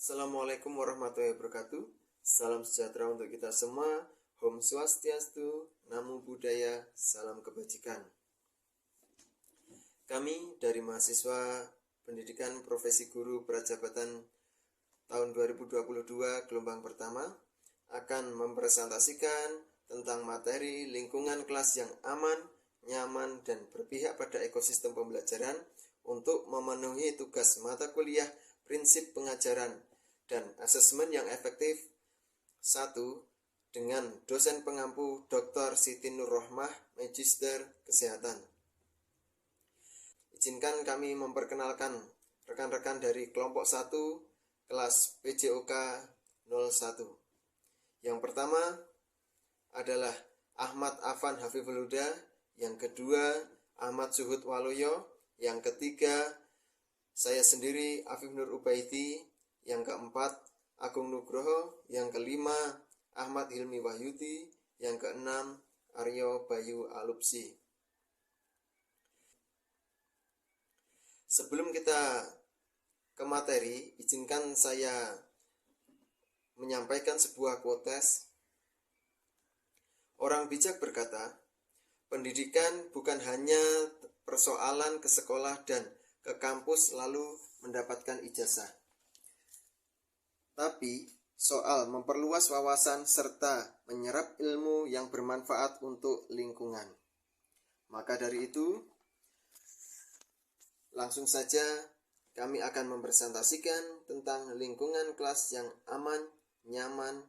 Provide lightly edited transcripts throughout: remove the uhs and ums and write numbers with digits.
Assalamualaikum warahmatullahi wabarakatuh. Salam sejahtera untuk kita semua. Om Swastiastu, Namo Buddhaya, salam kebajikan. Kami dari mahasiswa pendidikan profesi guru prajabatan tahun 2022 gelombang pertama akan mempresentasikan tentang materi lingkungan kelas yang aman, nyaman, dan berpihak pada ekosistem pembelajaran untuk memenuhi tugas mata kuliah prinsip pengajaran dan asesmen yang efektif. 1. Dengan dosen pengampu Dr. Siti Nur Rohmah, Magister Kesehatan. Izinkan kami memperkenalkan rekan-rekan dari kelompok 1 kelas PJOK 01. Yang pertama adalah Ahmad Afan Hafiful Huda, yang kedua Ahmad Suhud Waluyo, yang ketiga saya sendiri Afif Nur Ubaidi, yang keempat Agung Nugroho, yang kelima Ahmad Hilmi Wahyudi, yang keenam Aryo Bayu Alupsi. Sebelum kita ke materi, izinkan saya menyampaikan sebuah quotes. Orang bijak berkata, pendidikan bukan hanya persoalan ke sekolah dan ke kampus lalu mendapatkan ijazah, tapi soal memperluas wawasan serta menyerap ilmu yang bermanfaat untuk lingkungan. Maka dari itu, langsung saja kami akan mempresentasikan tentang lingkungan kelas yang aman, nyaman,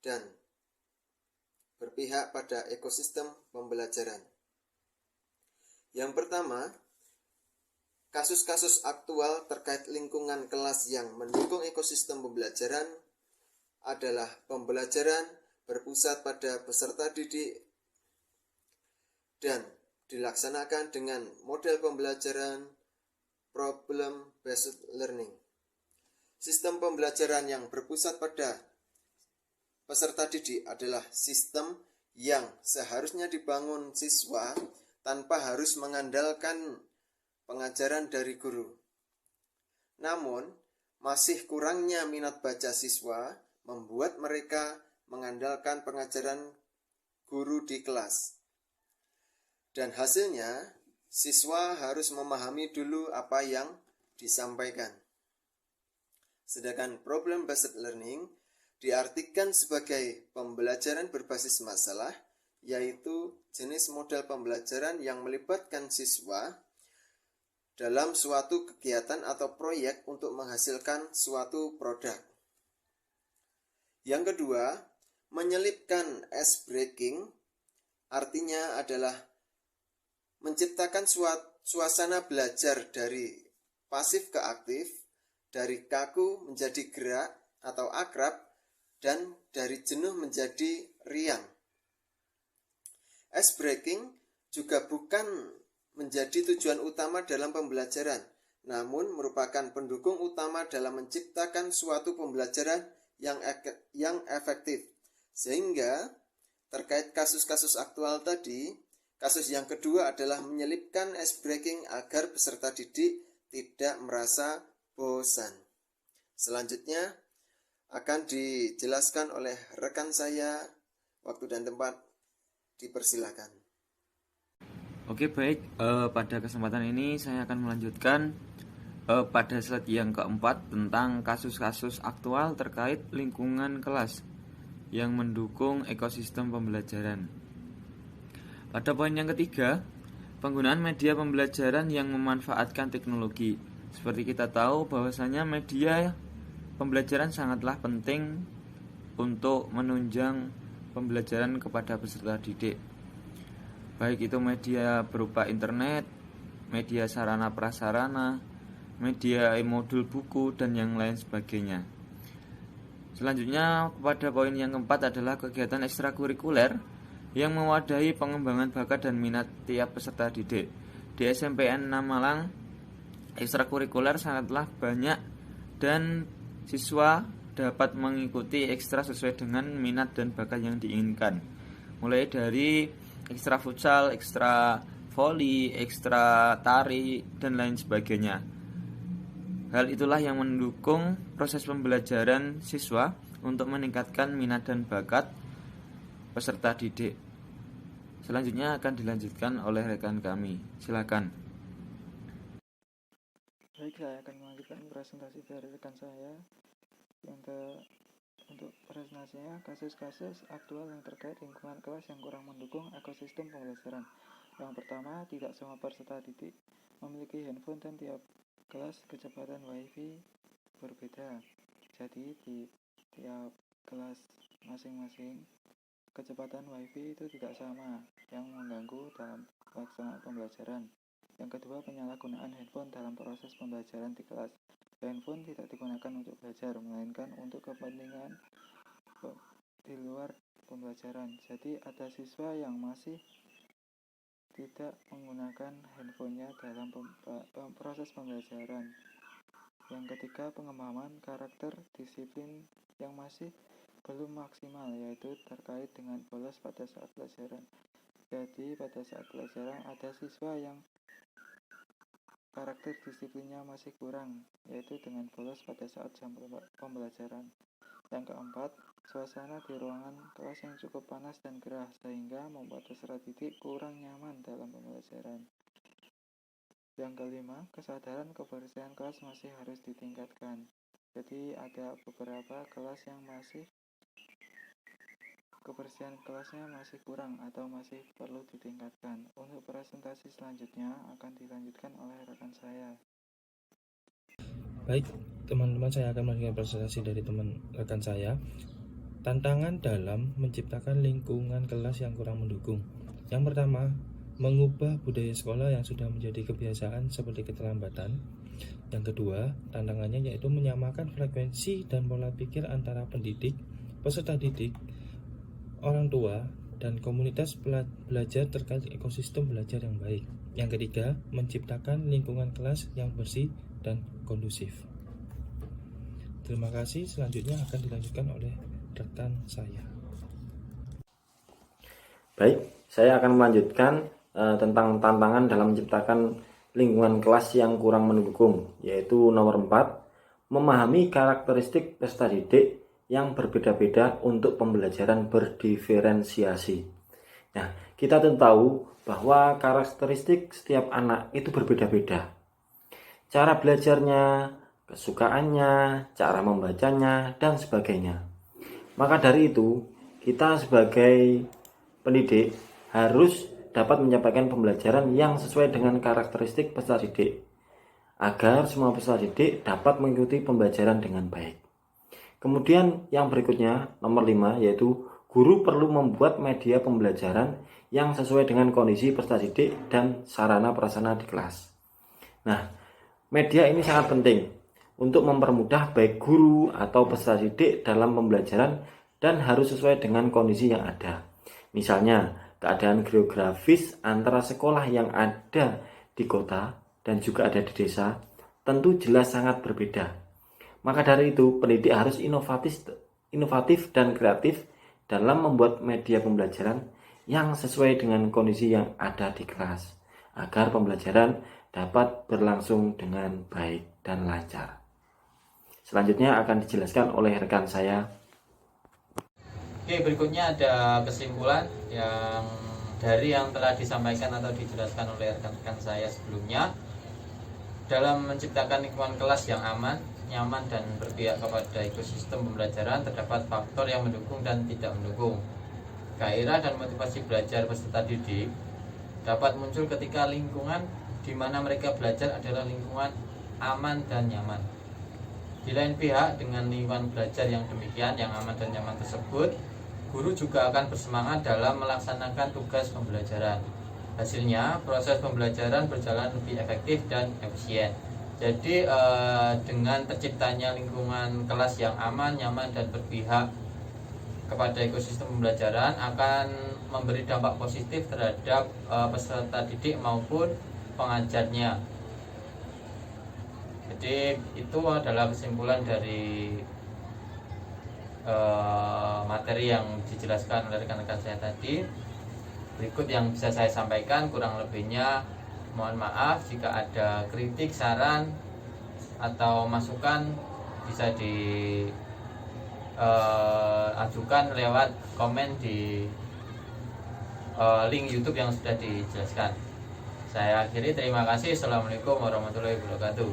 dan berpihak pada ekosistem pembelajaran. Yang pertama, kasus-kasus aktual terkait lingkungan kelas yang mendukung ekosistem pembelajaran adalah pembelajaran berpusat pada peserta didik dan dilaksanakan dengan model pembelajaran problem-based learning. Sistem pembelajaran yang berpusat pada peserta didik adalah sistem yang seharusnya dibangun siswa tanpa harus mengandalkan pengajaran dari guru. Namun, masih kurangnya minat baca siswa membuat mereka mengandalkan pengajaran guru di kelas. Dan hasilnya, siswa harus memahami dulu apa yang disampaikan. Sedangkan problem-based learning diartikan sebagai pembelajaran berbasis masalah, yaitu jenis model pembelajaran yang melibatkan siswa dalam suatu kegiatan atau proyek untuk menghasilkan suatu produk. Yang kedua, menyelipkan ice breaking artinya adalah menciptakan suasana belajar dari pasif ke aktif, dari kaku menjadi gerak atau akrab, dan dari jenuh menjadi riang. Ice breaking juga bukan menjadi tujuan utama dalam pembelajaran, namun merupakan pendukung utama dalam menciptakan suatu pembelajaran yang efektif. Sehingga terkait kasus-kasus aktual tadi, kasus yang kedua adalah menyelipkan ice breaking agar peserta didik tidak merasa bosan. Selanjutnya akan dijelaskan oleh rekan saya. Waktu dan tempat dipersilakan. Oke, baik, pada kesempatan ini saya akan melanjutkan pada slide yang keempat tentang kasus-kasus aktual terkait lingkungan kelas yang mendukung ekosistem pembelajaran. Pada poin yang ketiga, penggunaan media pembelajaran yang memanfaatkan teknologi. Seperti kita tahu bahwasanya media pembelajaran sangatlah penting untuk menunjang pembelajaran kepada peserta didik. Baik itu media berupa internet, media sarana prasarana, media e-modul buku, dan yang lain sebagainya. Selanjutnya pada poin yang keempat adalah kegiatan ekstrakurikuler yang mewadahi pengembangan bakat dan minat tiap peserta didik. Di SMPN 6 Malang, ekstrakurikuler sangatlah banyak dan siswa dapat mengikuti ekstra sesuai dengan minat dan bakat yang diinginkan. Mulai dari ekstra futsal, ekstra voli, ekstra tari, dan lain sebagainya. Hal itulah yang mendukung proses pembelajaran siswa untuk meningkatkan minat dan bakat peserta didik. Selanjutnya akan dilanjutkan oleh rekan kami. Silakan. Baik, saya akan melanjutkan presentasi dari rekan saya untuk presentasinya kasus-kasus aktual yang terkait lingkungan kelas yang kurang mendukung ekosistem pembelajaran. Yang pertama, tidak semua peserta didik memiliki handphone dan tiap kelas kecepatan WiFi berbeda. Jadi di tiap kelas masing-masing kecepatan WiFi itu tidak sama, yang mengganggu dalam pelaksanaan pembelajaran. Yang kedua, penyalahgunaan handphone dalam proses pembelajaran di kelas. Handphone tidak digunakan untuk belajar, melainkan untuk kepentingan di luar pembelajaran. Jadi ada siswa yang masih tidak menggunakan handphonenya dalam proses pembelajaran. Yang ketiga, pengembangan karakter disiplin yang masih belum maksimal, yaitu terkait dengan bolos pada saat pelajaran. Jadi pada saat pelajaran ada siswa yang karakter disiplinnya masih kurang, yaitu dengan bolos pada saat jam pembelajaran. Yang keempat, suasana di ruangan kelas yang cukup panas dan gerah sehingga membuat peserta didik kurang nyaman dalam pembelajaran. Yang kelima, kesadaran kebersihan kelas masih harus ditingkatkan. Jadi ada beberapa kelas yang masih kebersihan kelasnya masih kurang atau masih perlu ditingkatkan. Untuk presentasi selanjutnya akan dilanjutkan oleh rekan saya. Baik, teman-teman, saya akan melanjutkan presentasi dari rekan saya. Tantangan dalam menciptakan lingkungan kelas yang kurang mendukung. Yang pertama, mengubah budaya sekolah yang sudah menjadi kebiasaan seperti keterlambatan. Yang kedua, tantangannya yaitu menyamakan frekuensi dan pola pikir antara pendidik, peserta didik, orang tua, dan komunitas belajar terkait ekosistem belajar yang baik. Yang ketiga, menciptakan lingkungan kelas yang bersih dan kondusif. Terima kasih. Selanjutnya akan dilanjutkan oleh rekan saya. Baik, saya akan melanjutkan tentang tantangan dalam menciptakan lingkungan kelas yang kurang mendukung, yaitu nomor 4, memahami karakteristik peserta didik yang berbeda-beda untuk pembelajaran berdiferensiasi. Nah, kita tentu tahu bahwa karakteristik setiap anak itu berbeda-beda. Cara belajarnya, kesukaannya, cara membacanya, dan sebagainya. Maka dari itu, kita sebagai pendidik harus dapat menyampaikan pembelajaran yang sesuai dengan karakteristik peserta didik, agar semua peserta didik dapat mengikuti pembelajaran dengan baik. Kemudian yang berikutnya, nomor 5, yaitu guru perlu membuat media pembelajaran yang sesuai dengan kondisi peserta didik dan sarana prasarana di kelas. Nah, media ini sangat penting untuk mempermudah baik guru atau peserta didik dalam pembelajaran dan harus sesuai dengan kondisi yang ada. Misalnya, keadaan geografis antara sekolah yang ada di kota dan juga ada di desa tentu jelas sangat berbeda. Maka dari itu, pendidik harus inovatif dan kreatif dalam membuat media pembelajaran yang sesuai dengan kondisi yang ada di kelas, agar pembelajaran dapat berlangsung dengan baik dan lancar. Selanjutnya akan dijelaskan oleh rekan saya. Oke, berikutnya ada kesimpulan yang telah disampaikan atau dijelaskan oleh rekan-rekan saya sebelumnya. Dalam menciptakan lingkungan kelas yang aman, nyaman, dan berpihak kepada ekosistem pembelajaran, terdapat faktor yang mendukung dan tidak mendukung. Gairah dan motivasi belajar peserta didik dapat muncul ketika lingkungan di mana mereka belajar adalah lingkungan aman dan nyaman. Di lain pihak, dengan lingkungan belajar yang demikian, yang aman dan nyaman tersebut, guru juga akan bersemangat dalam melaksanakan tugas pembelajaran. Hasilnya, proses pembelajaran berjalan lebih efektif dan efisien. Jadi dengan terciptanya lingkungan kelas yang aman, nyaman, dan berpihak kepada ekosistem pembelajaran akan memberi dampak positif terhadap peserta didik maupun pengajarnya. Jadi itu adalah kesimpulan dari materi yang dijelaskan oleh rekan-rekan saya tadi. Berikut yang bisa saya sampaikan, kurang lebihnya mohon maaf jika ada kritik, saran, atau masukan bisa diajukan lewat komen di link YouTube yang sudah dijelaskan. Saya akhiri, terima kasih. Assalamualaikum warahmatullahi wabarakatuh.